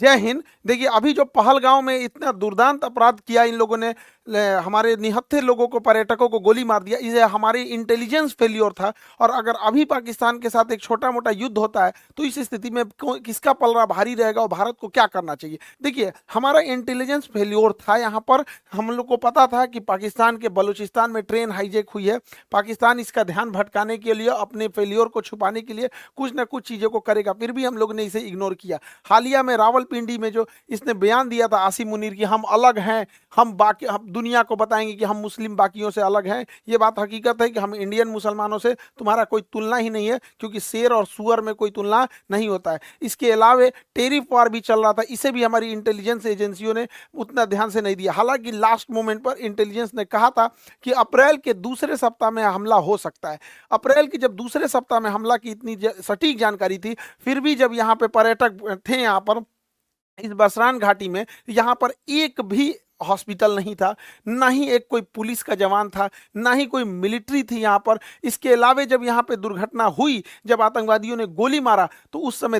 जय हिंद। देखिए, अभी जो पहलगांव में इतना दुर्दांत अपराध किया इन लोगों ने, हमारे निहत्थे लोगों को, पर्यटकों को गोली मार दिया, इसे हमारी इंटेलिजेंस फेल्योर था। और अगर अभी पाकिस्तान के साथ एक छोटा मोटा युद्ध होता है तो इस स्थिति में किसका पलड़ा भारी रहेगा और भारत को क्या करना चाहिए? देखिए, हमारा इंटेलिजेंस फेल्योर था यहाँ पर। हम लोग को पता था कि पाकिस्तान के बलूचिस्तान में ट्रेन हाईजैक हुई है। पाकिस्तान इसका ध्यान भटकाने के लिए, अपने फेल्योर को छुपाने के लिए कुछ ना कुछ चीज़ों को करेगा, फिर भी हम लोग ने इसे इग्नोर किया। हालिया में रावलपिंडी में जो इसने बयान दिया था आसिम मुनीर की, हम अलग हैं, हम दुनिया को बताएंगे कि हम मुस्लिम बाकियों से अलग हैं, ये बात हकीकत है कि हम इंडियन मुसलमानों से तुम्हारा कोई तुलना ही नहीं है, क्योंकि शेर और सुअर में कोई तुलना नहीं होता है। इसके अलावा टेरिफ वार भी चल रहा था, इसे भी हमारी इंटेलिजेंस एजेंसियों ने उतना ध्यान से नहीं दिया। हालांकि लास्ट मोमेंट पर इंटेलिजेंस ने कहा था कि अप्रैल के दूसरे सप्ताह में हमला हो सकता है। अप्रैल की जब दूसरे सप्ताह में हमला की इतनी सटीक जानकारी थी, फिर भी जब यहाँ पे पर्यटक थे, यहाँ पर इस बसरान घाटी में, यहाँ पर एक भी हॉस्पिटल नहीं था, ना ही एक कोई पुलिस का जवान था, ना ही कोई मिलिट्री थी यहाँ पर। इसके अलावा जब यहाँ पे दुर्घटना हुई, जब आतंकवादियों ने गोली मारा, तो उस समय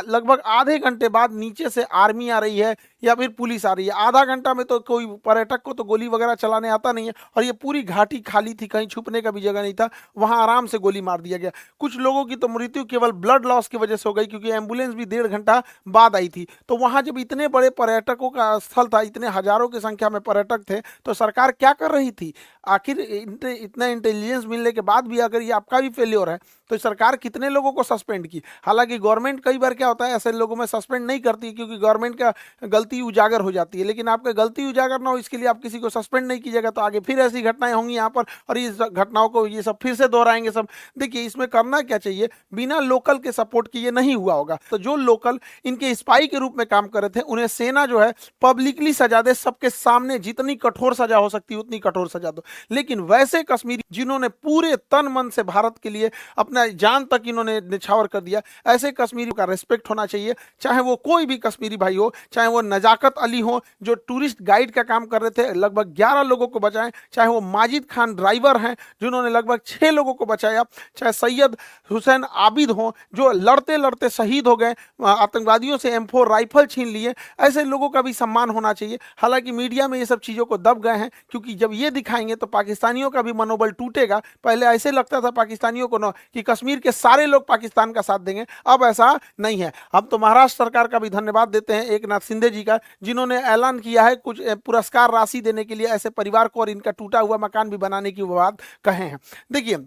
लगभग आधे घंटे बाद नीचे से आर्मी आ रही है या फिर पुलिस आ रही है। आधा घंटा में तो कोई पर्यटक को तो गोली वगैरह चलाने आता नहीं है, और ये पूरी घाटी खाली थी, कहीं छुपने का भी जगह नहीं था, वहां आराम से गोली मार दिया गया। कुछ लोगों की तो मृत्यु केवल ब्लड लॉस की वजह से हो गई, क्योंकि एम्बुलेंस भी 1.5 घंटा बाद आई थी। तो वहां जब इतने बड़े पर्यटकों का स्थल था, इतने हजारों की संख्या में पर्यटक थे, तो सरकार क्या कर रही थी? आखिर इतना इंटेलिजेंस मिलने के बाद भी अगर ये आपका भी फेल्योर है, तो सरकार कितने लोगों को सस्पेंड की? हालांकि गवर्नमेंट कई बार क्या होता है, ऐसे लोगों में सस्पेंड नहीं करती, क्योंकि गवर्नमेंट का गलती उजागर हो जाती है। लेकिन आपका गलती उजागर ना हो, इसके लिए आप किसी को सस्पेंड नहीं कीजिएगा, तो आगे फिर ऐसी घटनाएं होंगी यहाँ पर, और इस घटनाओं को ये सब फिर से दोहराएंगे सब। देखिए, इसमें करना क्या चाहिए, बिना लोकल के सपोर्ट के ये नहीं हुआ होगा। तो जो लोकल इनके स्पाई के रूप में काम कर रहे थे, उन्हें सेना जो है पब्लिकली सजा दे, सबके सामने जितनी कठोर सजा हो सकती है उतनी कठोर सजा दो। लेकिन वैसे कश्मीरी जिन्होंने पूरे तन मन से भारत के लिए अपना जान तक इन्होंने निछावर कर दिया, ऐसे कश्मीरी का रिस्पेक्ट होना चाहिए। चाहे वो कोई भी कश्मीरी भाई हो, चाहे वो नजाकत अली हो जो टूरिस्ट गाइड का काम कर रहे थे, लगभग 11 लोगों को बचाएं, चाहे वो माजिद खान ड्राइवर हैं जिन्होंने लगभग 6 लोगों को बचाया, चाहे सैयद हुसैन आबिद हो जो लड़ते लड़ते शहीद हो गए, आतंकवादियों से M4 राइफल छीन लिए, ऐसे लोगों का भी सम्मान होना चाहिए। हालांकि मीडिया में ये सब चीज़ों को दब गए हैं, क्योंकि जब ये दिखाएंगे तो पाकिस्तानियों का भी मनोबल टूटेगा। पहले ऐसे लगता था पाकिस्तानियों को कि कश्मीर के सारे लोग पाकिस्तान का साथ देंगे, अब ऐसा नहीं है। हम तो महाराष्ट्र सरकार का भी धन्यवाद देते हैं, एकनाथ शिंदे जी का, जिन्होंने ऐलान किया है कुछ पुरस्कार राशि देने के लिए ऐसे परिवार को, और इनका टूटा हुआ मकान भी बनाने की बात कहे हैं। देखिए,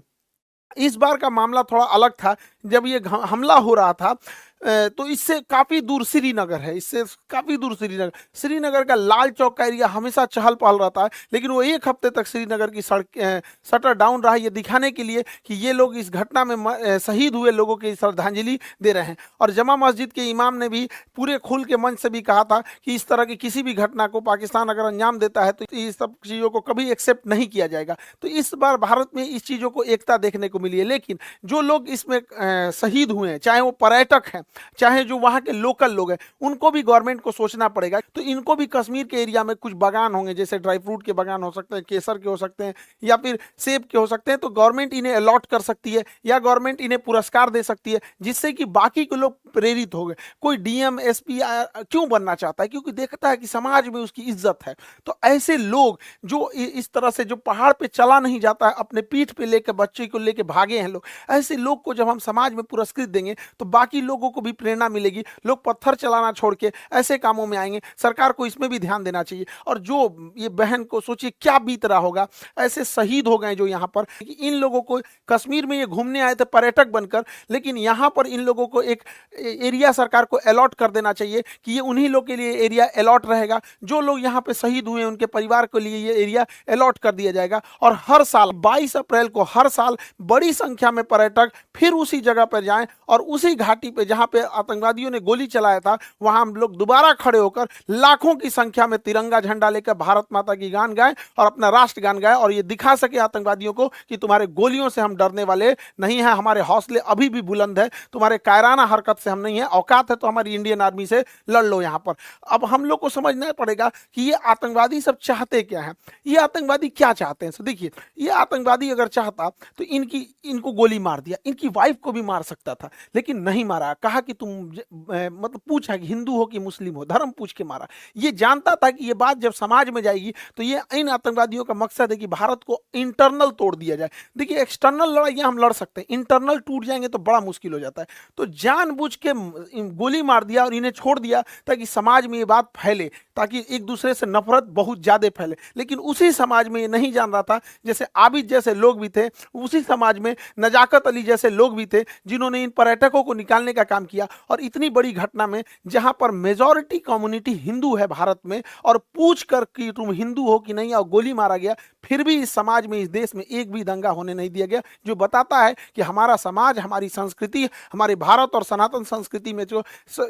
इस बार का मामला थोड़ा अलग था। जब ये हमला हो रहा था, तो इससे काफ़ी दूर श्रीनगर है, इससे काफ़ी दूर श्रीनगर का लाल चौक का एरिया हमेशा चहल पहल रहता है। लेकिन वो एक हफ्ते तक श्रीनगर की सड़क शटर डाउन रहा, ये दिखाने के लिए कि ये लोग इस घटना में शहीद हुए लोगों की श्रद्धांजलि दे रहे हैं। और जमा मस्जिद के इमाम ने भी पूरे खुल के मंच से भी कहा था कि इस तरह की किसी भी घटना को पाकिस्तान अगर अंजाम देता है तो इस सब चीज़ों को कभी एक्सेप्ट नहीं किया जाएगा। तो इस बार भारत में इस चीज़ों को एकता देखने को मिली है। लेकिन जो लोग इसमें शहीद हुए हैं, चाहे वो पर्यटक हैं, चाहे जो वहाँ के लोकल लोग हैं, उनको भी गवर्नमेंट को सोचना पड़ेगा। तो इनको भी कश्मीर के एरिया में कुछ बागान होंगे, जैसे ड्राई फ्रूट के बागान हो सकते हैं, केसर के हो सकते हैं, या फिर सेब के हो सकते हैं, तो गवर्नमेंट इन्हें अलॉट कर सकती है, या गवर्नमेंट इन्हें पुरस्कार दे सकती है, जिससे कि बाकी के लोग प्रेरित हो गए। कोई DM SP क्यों बनना चाहता है? क्योंकि देखता है कि समाज में उसकी इज्जत है। तो ऐसे लोग जो इस तरह से, जो पहाड़ पे चला नहीं जाता है, अपने पीठ पे लेकर बच्चे को लेकर भागे हैं लोग, ऐसे लोग को जब हम समाज में पुरस्कृत देंगे तो बाकी लोगों को भी प्रेरणा मिलेगी, लोग पत्थर चलाना छोड़ के ऐसे कामों में आएंगे। सरकार को इसमें भी ध्यान देना चाहिए। और जो ये बहन को सोचिए क्या बीत रहा होगा, ऐसे शहीद हो गए जो यहाँ पर, इन लोगों को कश्मीर में ये घूमने आए थे पर्यटक बनकर, लेकिन यहाँ पर इन लोगों को एक एरिया सरकार को अलॉट कर देना चाहिए कि ये उन्हीं लोग के लिए एरिया अलॉट रहेगा। जो लोग यहाँ पे शहीद हुए उनके परिवार के लिए ये एरिया अलॉट कर दिया जाएगा। और हर साल 22 अप्रैल को हर साल बड़ी संख्या में पर्यटक फिर उसी जगह पर जाएं, और उसी घाटी पे जहाँ पे आतंकवादियों ने गोली चलाया था, वहां हम लोग दोबारा खड़े होकर लाखों की संख्या में तिरंगा झंडा लेकर भारत माता की गान गाएं और अपना राष्ट्र गान गाएं, और ये दिखा सके आतंकवादियों को कि तुम्हारे गोलियों से हम डरने वाले नहीं हैं, हमारे हौसले अभी भी बुलंद है, तुम्हारे कायराना हरकत से हम नहीं है, औकात है तो हमारी इंडियन आर्मी से लड़ लो यहाँ पर। अब हम लोग को समझना पड़ेगा कि ये आतंकवादी सब चाहते क्या है, ये आतंकवादी क्या चाहते हैं। तो देखिए, ये आतंकवादी अगर चाहता तो इनको गोली मार दिया, इनकी वाइफ को भी मार सकता था, लेकिन नहीं मारा। कहा कहा कि मतलब पूछा कि हिंदू हो कि मुस्लिम हो, धर्म पूछ के मारा। ये जानता था कि ये बात जब समाज में जाएगी तो ये इन आतंकवादियों का मकसद है कि भारत को इंटरनल तोड़ दिया जाए। देखिए एक्सटर्नल लड़ाइयां हम लड़ सकते हैं, इंटरनल टूट जाएंगे तो बड़ा मुश्किल हो जाता है। तो जानबूझ के गोली मार दिया और इन्हें छोड़ दिया ताकि समाज में ये बात फैले, ताकि एक दूसरे से नफरत बहुत ज्यादा फैले। लेकिन उसी समाज में ये नहीं जान रहा था, जैसे आबिद जैसे लोग भी थे, उसी समाज में नजाकत अली जैसे लोग भी थे जिन्होंने इन पर्यटकों को निकालने का काम किया। और इतनी बड़ी घटना में जहां पर मेजॉरिटी कम्युनिटी हिंदू है भारत में, और पूछ कर कि तुम हिंदू हो कि नहीं, और गोली मारा गया, फिर भी इस समाज में, इस देश में एक भी दंगा होने नहीं दिया गया। जो बताता है कि हमारा समाज, हमारी संस्कृति, हमारे भारत और सनातन संस्कृति में जो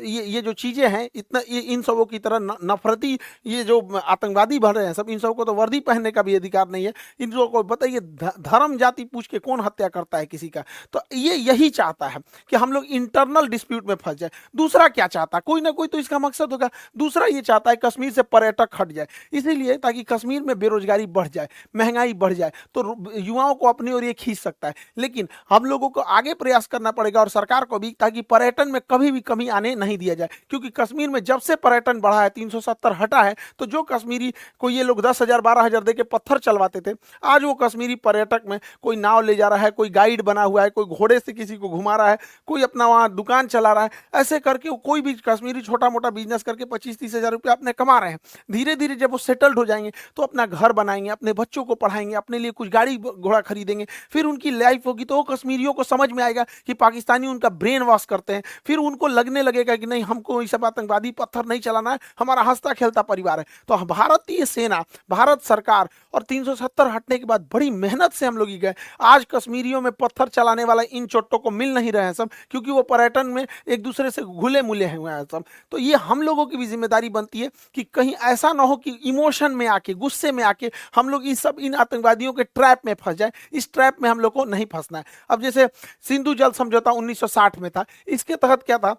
ये जो चीजें हैं, इतना इन सबों की तरह नफरती ये जो आतंकवादी बढ़ रहे हैं सब, इन सबको तो वर्दी पहनने का भी अधिकार नहीं है। इन लोगों को बताइए धर्म जाति पूछ के कौन हत्या करता है किसी का? तो ये यही चाहता है कि हम लोग इंटरनल डिस्प्यूट में फंस जाए। दूसरा क्या चाहता है? कोई ना कोई तो इसका मकसद होगा। दूसरा ये चाहता है कश्मीर से पर्यटक हट जाए, इसीलिए ताकि कश्मीर में बेरोजगारी बढ़ जाए, महंगाई बढ़ जाए, तो युवाओं को अपनी ओर ये खींच सकता है। लेकिन हम लोगों को आगे प्रयास करना पड़ेगा और सरकार को भी, ताकि पर्यटन में कभी भी कमी आने नहीं दिया जाए। क्योंकि कश्मीर में जब से पर्यटन बढ़ा है, 370 हटा है, तो जो कश्मीरी को ये लोग 10,000 12,000 दे के पत्थर चलवाते थे, आज वो कश्मीरी पर्यटक में कोई नाव ले जा रहा है, कोई गाइड बना हुआ है, कोई घोड़े से किसी को घुमा रहा है, कोई अपना वहां दुकान चला रहा है। ऐसे करके कोई भी कश्मीरी छोटा मोटा बिजनेस करके 25-30 हजार रुपया अपने कमा रहे हैं। धीरे धीरे जब वो सेटल्ड हो जाएंगे तो अपना घर बनाएंगे, अपने बच्चों को पढ़ाएंगे, अपने लिए कुछ गाड़ी घोड़ा खरीदेंगे, फिर उनकी लाइफ होगी। तो वो कश्मीरियों को समझ में आएगा कि पाकिस्तानी उनका ब्रेन वॉश करते हैं। फिर उनको लगने लगेगा कि नहीं, हमको ये सब आतंकवादी पत्थर नहीं चलाना है, हमारा हंसता खेलता परिवार है। तो भारतीय सेना, भारत सरकार और 370 हटने के बाद बड़ी मेहनत से हम लोग ही गए। आज कश्मीरियों में पत्थर चलाने वाला इन चोट्टों को मिल नहीं रहे हैं सब, क्योंकि वो पर्यटन में एक दूसरे से घुले मुले हुए हैं सब। तो ये हम लोगों की भी जिम्मेदारी बनती है कि कहीं ऐसा ना हो कि इमोशन में आके, गुस्से में आके हम लोग इन आतंकवादियों के ट्रैप में फंस जाए। इस ट्रैप में हम लोग को नहीं फंसना है। अब जैसे सिंधु जल समझौता 1960 में था, इसके तहत क्या था,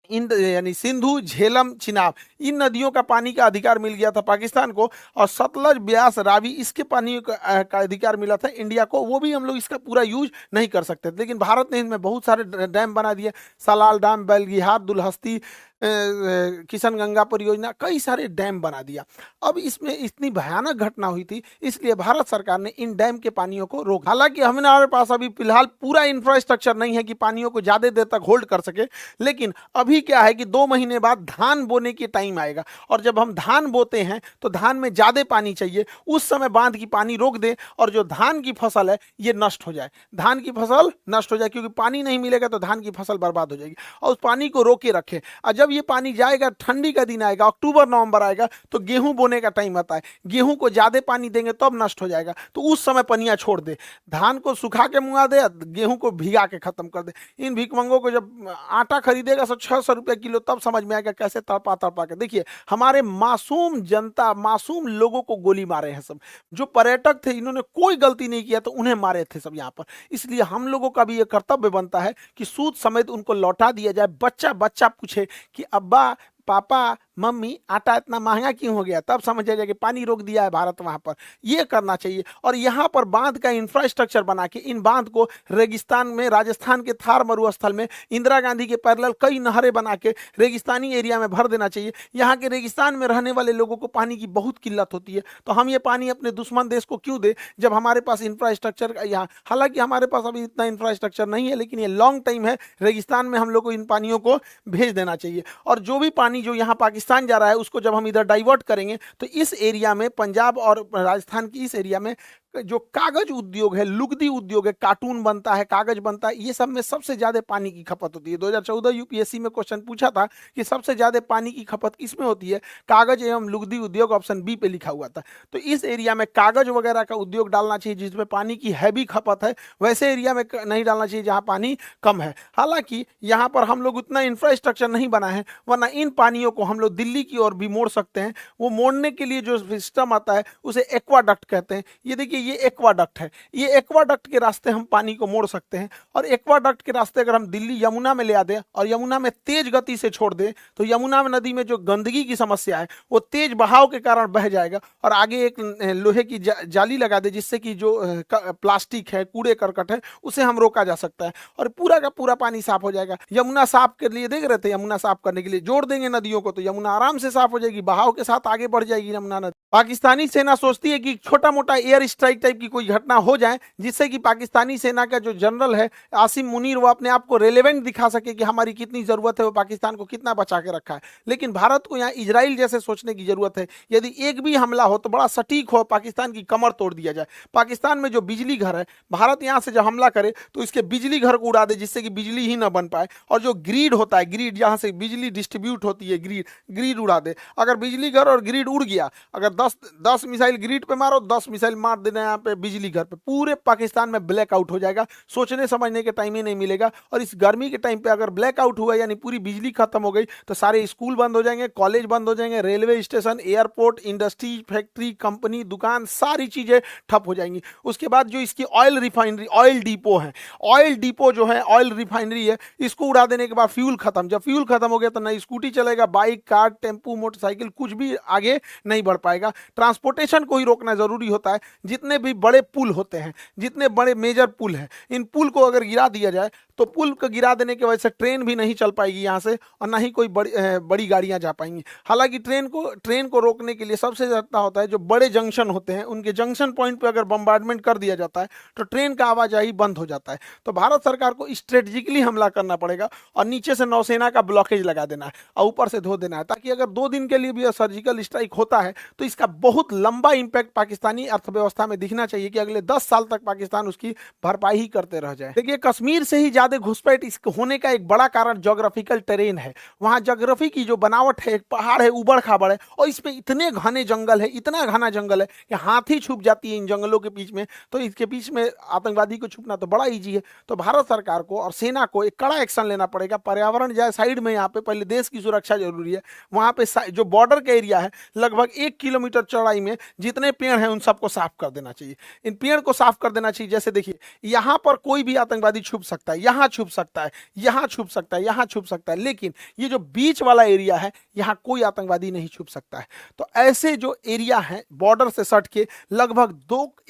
इन यानी सिंधु, झेलम, चिनाब, इन नदियों का पानी का अधिकार मिल गया था पाकिस्तान को, और सतलज, ब्यास, रावी, इसके पानी का अधिकार मिला था इंडिया को। वो भी हम लोग इसका पूरा यूज नहीं कर सकते, लेकिन भारत ने इनमें बहुत सारे डैम बना दिए। सलाल डैम, बेलगिहार, दुलहस्ती, किशन गंगा परियोजना, कई सारे डैम बना दिया। अब इसमें इतनी भयानक घटना हुई थी, इसलिए भारत सरकार ने इन डैम के पानियों को रोका। हालांकि हमारे पास अभी फिलहाल पूरा इंफ्रास्ट्रक्चर नहीं है कि पानियों को ज्यादा देर तक होल्ड कर सके, लेकिन अभी क्या है कि 2 महीने बाद धान बोने की टाइम आएगा, और जब हम धान बोते हैं तो धान में ज्यादा पानी चाहिए। उस समय बांध की पानी रोक दे और जो धान की फसल है ये नष्ट हो जाए, धान की फसल नष्ट हो जाए, क्योंकि पानी नहीं मिलेगा तो धान की फसल बर्बाद हो जाएगी। और उस पानी को रोके रखे, और जब ये पानी जाएगा, ठंडी का दिन आएगा, अक्टूबर नवंबर आएगा, तो गेहूं बोने का टाइम आता है। गेहूं को ज्यादा पानी देंगे तब नष्ट हो जाएगा, तो उस समय पनिया छोड़ दे, धान को सुखा के मुआ दे, गेहूं को भिगा के खत्म कर दे। इन भिकमंगों को जब आटा खरीदेगा 600 रुपए किलो, तब समझ में आएगा कैसे तड़पा तड़पा के। देखिए हमारे मासूम जनता, मासूम लोगों को गोली मारे हैं सब। जो पर्यटक थे, इन्होंने कोई गलती नहीं किया, तो उन्हें मारे थे सब यहाँ पर। इसलिए हम लोगों का भी ये कर्तव्य बनता है कि सूद समेत उनको लौटा दिया जाए। बच्चा बच्चा पूछे कि अब्बा, पापा, मम्मी, आटा इतना महंगा क्यों हो गया, तब समझ जाएगा कि पानी रोक दिया है भारत वहां पर। ये करना चाहिए। और यहाँ पर बांध का इंफ्रास्ट्रक्चर बना के इन बांध को रेगिस्तान में, राजस्थान के थार मरुस्थल में इंदिरा गांधी के पैरेलल कई नहरें बना के रेगिस्तानी एरिया में भर देना चाहिए। यहाँ के रेगिस्तान में रहने वाले लोगों को पानी की बहुत किल्लत होती है, तो हम ये पानी अपने दुश्मन देश को क्यों दे, जब हमारे पास इंफ्रास्ट्रक्चर यहाँ, हालांकि हमारे पास अभी इतना इंफ्रास्ट्रक्चर नहीं है, लेकिन ये लॉन्ग टाइम है, रेगिस्तान में हम लोग को इन पानियों को भेज देना चाहिए। और जो भी पानी जो यहाँ पाकिस्तान जा रहा है, उसको जब हम इधर डाइवर्ट करेंगे, तो इस एरिया में, पंजाब और राजस्थान की इस एरिया में जो कागज उद्योग है, लुगदी उद्योग है, कार्टून बनता है, कागज बनता है, ये सब में सबसे ज्यादा पानी की खपत होती है। 2014 यूपीएससी में क्वेश्चन पूछा था कि सबसे ज्यादा पानी की खपत किसमें होती है, कागज एवं लुगदी उद्योग, ऑप्शन बी पे लिखा हुआ था। तो इस एरिया में कागज वगैरह का उद्योग डालना चाहिए जिसमें पानी की हैवी खपत है, वैसे एरिया में नहीं डालना चाहिए जहां पानी कम है। हालांकि यहाँ पर हम लोग उतना इंफ्रास्ट्रक्चर नहीं बना है, वरना इन पानियों को हम लोग दिल्ली की ओर भी मोड़ सकते हैं। वो मोड़ने के लिए जो सिस्टम आता है उसे एक्वाडक्ट कहते हैं। ये देखिए, ये एक्वाडक्ट है, ये एक्वाडक्ट के रास्ते हम पानी को मोड़ सकते हैं। और एक्वाडक्ट के रास्ते अगर हम दिल्ली यमुना में ले आ दें और यमुना में तेज गति से छोड़ दें तो यमुना नदी में जो गंदगी की समस्या है वो तेज बहाव के कारण बह जाएगा। और आगे एक लोहे की जाली लगा दे जिससे कि जो प्लास्टिक है, कूड़े करकट है, उसे हम रोका जा सकता है और पूरा का पूरा पानी साफ हो जाएगा। यमुना साफ के लिए देख रहे थे, यमुना साफ करने के लिए जोड़ देंगे नदियों को तो यमुना आराम से साफ हो जाएगी, बहाव के साथ आगे बढ़ जाएगी यमुना नदी। पाकिस्तानी सेना सोचती है कि छोटा मोटा एयर स्ट्राइक टाइप की कोई घटना हो जाए जिससे कि पाकिस्तानी सेना का जो जनरल है आसिम मुनीर वो अपने आप को रेलेवेंट दिखा सके कि हमारी कितनी जरूरत है, वो पाकिस्तान को कितना बचा के रखा है। लेकिन भारत को यहाँ इजराइल जैसे सोचने की जरूरत है, यदि एक भी हमला हो तो बड़ा सटीक हो, पाकिस्तान की कमर तोड़ दिया जाए। पाकिस्तान में जो बिजली घर है, भारत यहाँ से जब हमला करे तो इसके बिजली घर को उड़ा दे जिससे कि बिजली ही ना बन पाए। और जो ग्रिड होता है, ग्रिड जहाँ से बिजली डिस्ट्रीब्यूट होती है, ग्रिड उड़ा दे। अगर बिजली घर और ग्रिड उड़ गया, अगर 10 मिसाइल ग्रिड पे मारो, 10 मिसाइल मार देना यहाँ पे बिजली घर पे, पूरे पाकिस्तान में ब्लैकआउट हो जाएगा, सोचने समझने के टाइम ही नहीं मिलेगा। और इस गर्मी के टाइम पे अगर ब्लैकआउट हुआ यानी पूरी बिजली खत्म हो गई तो सारे स्कूल बंद हो जाएंगे, कॉलेज बंद हो जाएंगे, railway station, airport, industry, factory, company, दुकान, सारी चीजें ठप हो जाएंगी। उसके बाद जो इसकी ऑयल रिफाइनरी, ऑयल डिपो है, ऑयल डिपो जो है, ऑयल रिफाइनरी है, इसको उड़ा देने के बाद फ्यूल खत्म। जब फ्यूल खत्म हो गया तो ना स्कूटी चलेगा, बाइक, कार, टेम्पू, मोटरसाइकिल कुछ भी आगे नहीं बढ़ पाएगा। ट्रांसपोर्टेशन को ही रोकना जरूरी होता है। जितने भी बड़े पुल होते हैं, जितने बड़े मेजर पुल हैं, इन पुल को अगर गिरा दिया जाए तो पुल को गिरा देने की वजह से ट्रेन भी नहीं चल पाएगी यहाँ से और ना ही कोई बड़ी गाड़ियाँ जा पाएंगी। हालांकि ट्रेन को रोकने के लिए सबसे ज़्यादा होता है जो बड़े जंक्शन होते हैं, उनके जंक्शन पॉइंट पे अगर बम्बार्डमेंट कर दिया जाता है तो ट्रेन का आवाजाही बंद हो जाता है। तो भारत सरकार को स्ट्रेटेजिकली हमला करना पड़ेगा और नीचे से नौसेना का ब्लॉकेज लगा देना है और ऊपर से धो देना है, ताकि अगर 2 दिन के लिए भी सर्जिकल स्ट्राइक होता है तो इसका बहुत लंबा इंपैक्ट पाकिस्तानी अर्थव्यवस्था में दिखना चाहिए कि अगले 10 साल तक पाकिस्तान उसकी भरपाई ही करते रह जाए। देखिए, कश्मीर से ही ज्यादा घुसपैठ इस होने का एक बड़ा कारण ज्योग्राफिकल टेरेन है। वहां ज्योग्राफी की जो बनावट है, एक पहाड़ है, उबड़ खाबड़ है और इसमें इतने घने जंगल है, इतना घना जंगल है कि हाथी छुप जाती है इन जंगलों के बीच में। तो इसके बीच में आतंकवादी को छुपना तो बड़ा ईजी है। तो भारत सरकार को और सेना को एक कड़ा एक्शन लेना पड़ेगा। पर्यावरण जाए साइड में, यहाँ पे पहले देश की सुरक्षा जरूरी है। वहां पे जो बॉर्डर का एरिया है, लगभग 1 किलोमीटर चौड़ाई में जितने पेड़ हैं उन सबको साफ कर देना चाहिए। इन पेड़ को साफ कर देना चाहिए। जैसे देखिए, यहाँ पर कोई भी आतंकवादी छुप सकता है, यहाँ छुप सकता है, यहाँ छुप सकता है, यहाँ छुप सकता है, लेकिन ये जो बीच वाला एरिया है यहाँ कोई आतंकवादी नहीं छुप सकता है। तो ऐसे जो एरिया है बॉर्डर से सट के लगभग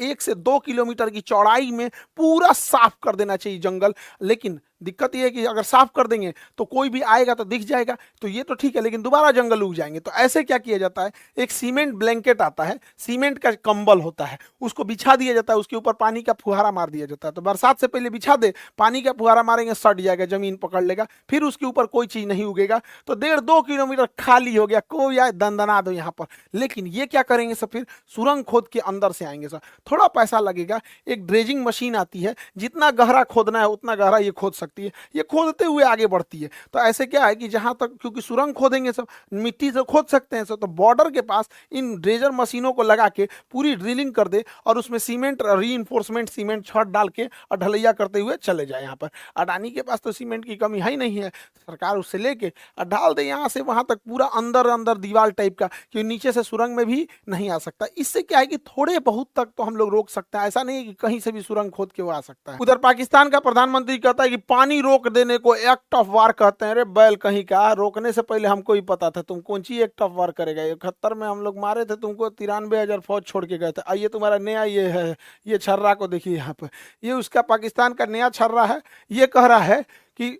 1 से 2 किलोमीटर की चौड़ाई में पूरा साफ कर देना चाहिए जंगल। लेकिन दिक्कत यह है कि अगर साफ कर देंगे तो कोई भी आएगा तो दिख जाएगा, तो ये तो ठीक है, लेकिन दोबारा जंगल उग जाएंगे। तो ऐसे क्या किया जाता है, एक सीमेंट ब्लैंकेट आता है, सीमेंट का कंबल होता है, उसको बिछा दिया जाता है, उसके ऊपर पानी का फुहारा मार दिया जाता है। तो बरसात से पहले बिछा दे, पानी का फुहारा मारेंगे, सट जाएगा, जमीन पकड़ लेगा, फिर उसके ऊपर कोई चीज नहीं उगेगा। तो 1.5-2 किलोमीटर खाली हो गया, कोई आए दंदना दो यहाँ पर। लेकिन ये क्या करेंगे सर, फिर सुरंग खोद के अंदर से आएंगे सर, थोड़ा पैसा लगेगा। एक ड्रेजिंग मशीन आती है, जितना गहरा खोदना है उतना गहरा ये खोद सकती है, ये खोदते हुए आगे बढ़ती है। तो ऐसे क्या है कि जहां तक, क्योंकि सुरंग खोदेंगे सब, मिट्टी से खोद सकते हैं सब, तो बॉर्डर के पास इन ड्रेजर मशीनों को लगा के पूरी ड्रिलिंग कर दे और उसमें सीमेंट, रीइंफोर्समेंट सीमेंट छत डाल के और ढलैया करते हुए चले जाए। यहाँ पर अडानी के पास तो सीमेंट की कमी है ही नहीं है, सरकार उससे लेके और डाल दे यहाँ से वहां तक पूरा अंदर अंदर दीवार टाइप का, क्योंकि नीचे से सुरंग में भी नहीं आ सकता। इससे क्या है कि थोड़े बहुत तक तो हम लोग रोक सकते हैं, ऐसा नहीं है कि कहीं से भी सुरंग खोद के वो आ सकता है। उधर पाकिस्तान का प्रधानमंत्री कहता है कि पानी रोक देने को एक्ट ऑफ वार कहते हैं। अरे बैल कहीं का, रोकने से पहले हमको ही पता था, तुम कौन सी एक्ट ऑफ वार करेगा। 71 में हम लोग मारे थे तुमको, 93,000 फौज छोड़ के गए थे। आइए तुम्हारा नया ये है, ये छर्रा को देखिए यहाँ पे, ये उसका पाकिस्तान का नया छर्रा है। ये कह रहा है कि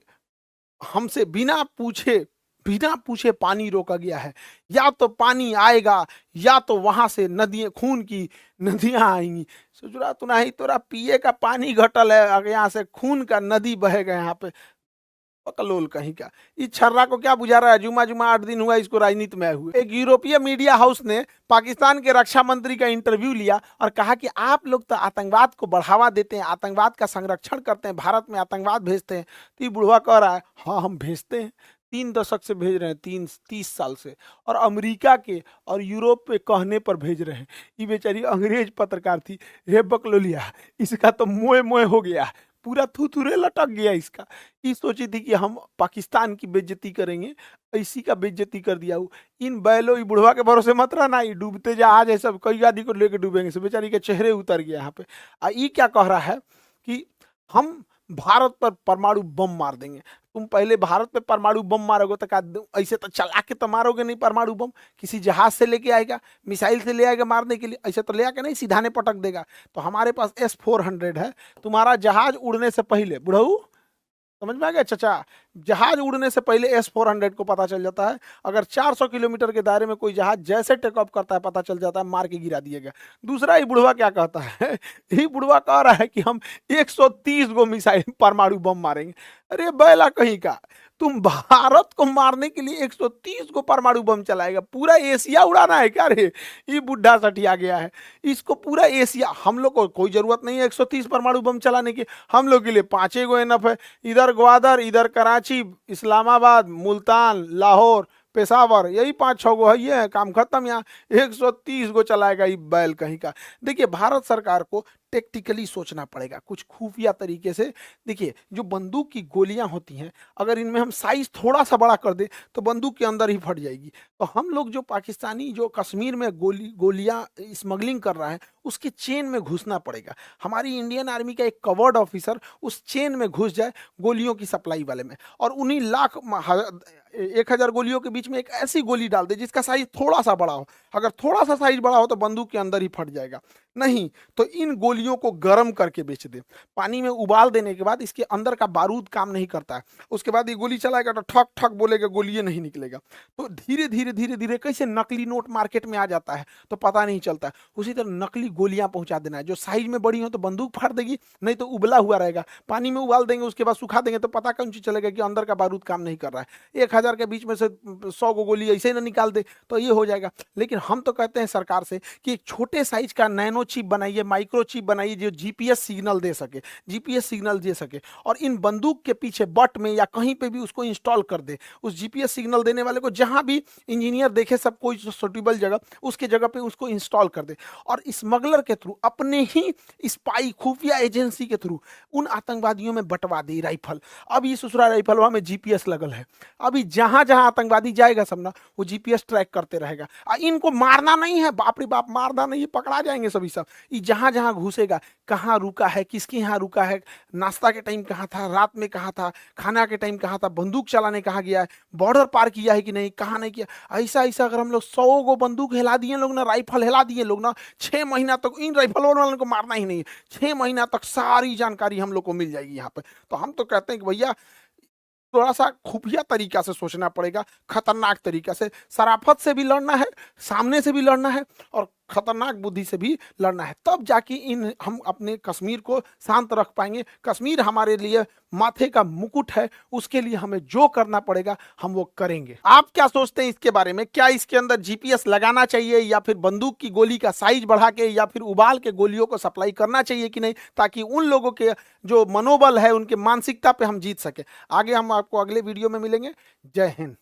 हमसे बिना पूछे पानी रोका गया है, या तो पानी आएगा या तो वहां से नदियां, खून की नदियां आएंगी। सोच रहा तू नहीं, तोरा पिए का पानी घटल है, अगर यहाँ से खून का नदी बहेगा यहाँ पे, पकलोल कहीं का। इस छर्रा को क्या बुझा रहा है, जुमा 8 दिन हुआ इसको राजनीति में आए हुए। एक यूरोपीय मीडिया हाउस ने पाकिस्तान के रक्षा मंत्री का इंटरव्यू लिया और कहा कि आप लोग तो आतंकवाद को बढ़ावा देते हैं, आतंकवाद का संरक्षण करते हैं, भारत में आतंकवाद भेजते हैं। तो ये बुढ़वा कह रहा है, हाँ हम भेजते हैं, 3 दशक से भेज रहे हैं, 30 साल से, और अमेरिका के और यूरोप पे कहने पर भेज रहे हैं। ये बेचारी अंग्रेज पत्रकार थी, हे बकलोलिया, इसका तो मोए मोए हो गया, पूरा थुथुरे लटक गया इसका। ये सोची थी कि हम पाकिस्तान की बेइज्जती करेंगे, इसी का बेइज्जती कर दिया हूँ। इन बैलों, ये बुढ़वा के भरोसे मत रहना, ये डूबते जहाज है सब, कई आदमी को लेके डूबेंगे सब। बेचारी के चेहरे उतर गया यहाँ पे। ये क्या कह रहा है कि हम भारत पर परमाणु बम मार देंगे। तुम पहले भारत पे परमाणु बम मारोगे तो क्या ऐसे तो चला के तो मारोगे नहीं परमाणु बम? किसी जहाज से लेके आएगा, मिसाइल से ले आएगा मारने के लिए, ऐसे तो ले आके नहीं सीधा ने पटक देगा। तो हमारे पास S-400 है। तुम्हारा जहाज उड़ने से पहले, बुढ़ऊ समझ में आ गया चचा, जहाज उड़ने से पहले S-400 को पता चल जाता है। अगर 400 किलोमीटर के दायरे में कोई जहाज जैसे टेक ऑफ करता है पता चल जाता है, मार के गिरा दिएगा। दूसरा, ये बुढ़वा क्या कहता है ये बुढ़वा कह रहा है कि हम 130 गो मिसाइल परमाणु बम मारेंगे। अरे बैला कहीं का, तुम भारत को मारने के लिए 130 को परमाणु बम चलाएगा? पूरा एशिया उड़ाना है क्या रे? ये बुढ़ा सठिया गया है। इसको पूरा एशिया, हम लोग को कोई जरूरत नहीं है 130 परमाणु बम चलाने की। हम लोग के लिए 5 गो एनफ है। इधर ग्वादर, इधर कराची, इस्लामाबाद, मुल्तान, लाहौर, पेशावर, यही 5-6 गो है, ये है काम खत्म। यहाँ 130 गो चलाएगा ये बैल कहीं का। देखिए, भारत सरकार को टेक्टिकली सोचना पड़ेगा कुछ खुफिया तरीके से। देखिए, जो बंदूक की गोलियां होती हैं, अगर इनमें हम साइज थोड़ा सा बड़ा कर दे तो बंदूक के अंदर ही फट जाएगी। तो हम लोग जो पाकिस्तानी जो कश्मीर में गोलियां स्मगलिंग कर रहा है, उसके चेन में घुसना पड़ेगा। हमारी इंडियन आर्मी का एक कवर्ड ऑफिसर उस चेन में घुस जाए गोलियों की सप्लाई वाले में, और उन्हीं 1,000 गोलियों के बीच में एक ऐसी गोली डाल दे जिसका साइज थोड़ा सा बड़ा हो। अगर थोड़ा सा साइज बड़ा हो तो बंदूक के अंदर ही फट जाएगा। नहीं तो इन गोलियों को गर्म करके बेच दे। पानी में उबाल देने के बाद इसके अंदर का बारूद काम नहीं करता है, उसके बाद ये गोली चलाएगा तो ठक ठक बोलेगा, गोली नहीं निकलेगा। तो धीरे धीरे धीरे धीरे कैसे नकली नोट मार्केट में आ जाता है तो पता नहीं चलता है। उसी तरह नकली गोलियां पहुंचा देना है, जो साइज में बड़ी हो तो बंदूक फाड़ देगी, नहीं तो उबला हुआ रहेगा। पानी में उबाल देंगे, उसके बाद सुखा देंगे तो पता कौन चीज चलेगा कि अंदर का बारूद काम नहीं कर रहा है। 1,000 के बीच में से 100 गो गोली ऐसे ही ना निकाल दे तो ये हो जाएगा। लेकिन हम तो कहते हैं सरकार से कि एक छोटे साइज का नैनो चिप बनाइए, माइक्रो चिप बनाइए, जो जीपीएस सिग्नल दे सके, जीपीएस सिग्नल दे सके, और इन बंदूक के पीछे बट में या कहीं पे भी उसको इंस्टॉल कर दे। उस जीपीएस सिग्नल देने वाले को जहां भी इंजीनियर देखे, सब कोई सुटेबल जगह, उसके जगह पे उसको इंस्टॉल कर दे, और स्मगलर के थ्रू, अपने ही स्पाई खुफिया एजेंसी के थ्रू उन आतंकवादियों में बंटवा दे राइफल। अब ये ससुरा राइफलवा में जीपीएस लगल है, अभी जहां जहां आतंकवादी जाएगा सब ना, वो जीपीएस ट्रैक करते रहेगा। इनको मारना नहीं है, बाप रे बाप, मारना नहीं है, पकड़ा जाएंगे सभी सब। ये जहां जहां घुसेगा, कहाँ रुका है, किसके यहाँ रुका है, नाश्ता के टाइम कहाँ था, रात में कहाँ था, खाना के टाइम कहाँ था, बंदूक चलाने कहाँ गया है, बॉर्डर पार किया है कि नहीं, कहाँ नहीं किया। ऐसा ऐसा अगर हम लोग 100 गो बंदूक हिला दिए लोग ना, राइफल हिला दिए लोग ना, 6 महीना तक इन राइफल वालों को मारना ही नहीं है। 6 महीना तक सारी जानकारी हम लोग को मिल जाएगी यहाँ पे। तो हम तो कहते हैं कि भैया थोड़ा सा खुफिया तरीका से सोचना पड़ेगा, खतरनाक तरीका से। शराफत से भी लड़ना है, सामने से भी लड़ना है, और खतरनाक बुद्धि से भी लड़ना है। तब जाके हम अपने कश्मीर को शांत रख पाएंगे। कश्मीर हमारे लिए माथे का मुकुट है, उसके लिए हमें जो करना पड़ेगा हम वो करेंगे। आप क्या सोचते हैं इसके बारे में? क्या इसके अंदर जीपीएस लगाना चाहिए, या फिर बंदूक की गोली का साइज बढ़ा के, या फिर उबाल के गोलियों को सप्लाई करना चाहिए कि नहीं, ताकि उन लोगों के जो मनोबल है, उनके मानसिकता पे हम जीत सके? आगे हम आपको अगले वीडियो में मिलेंगे। जय हिंद।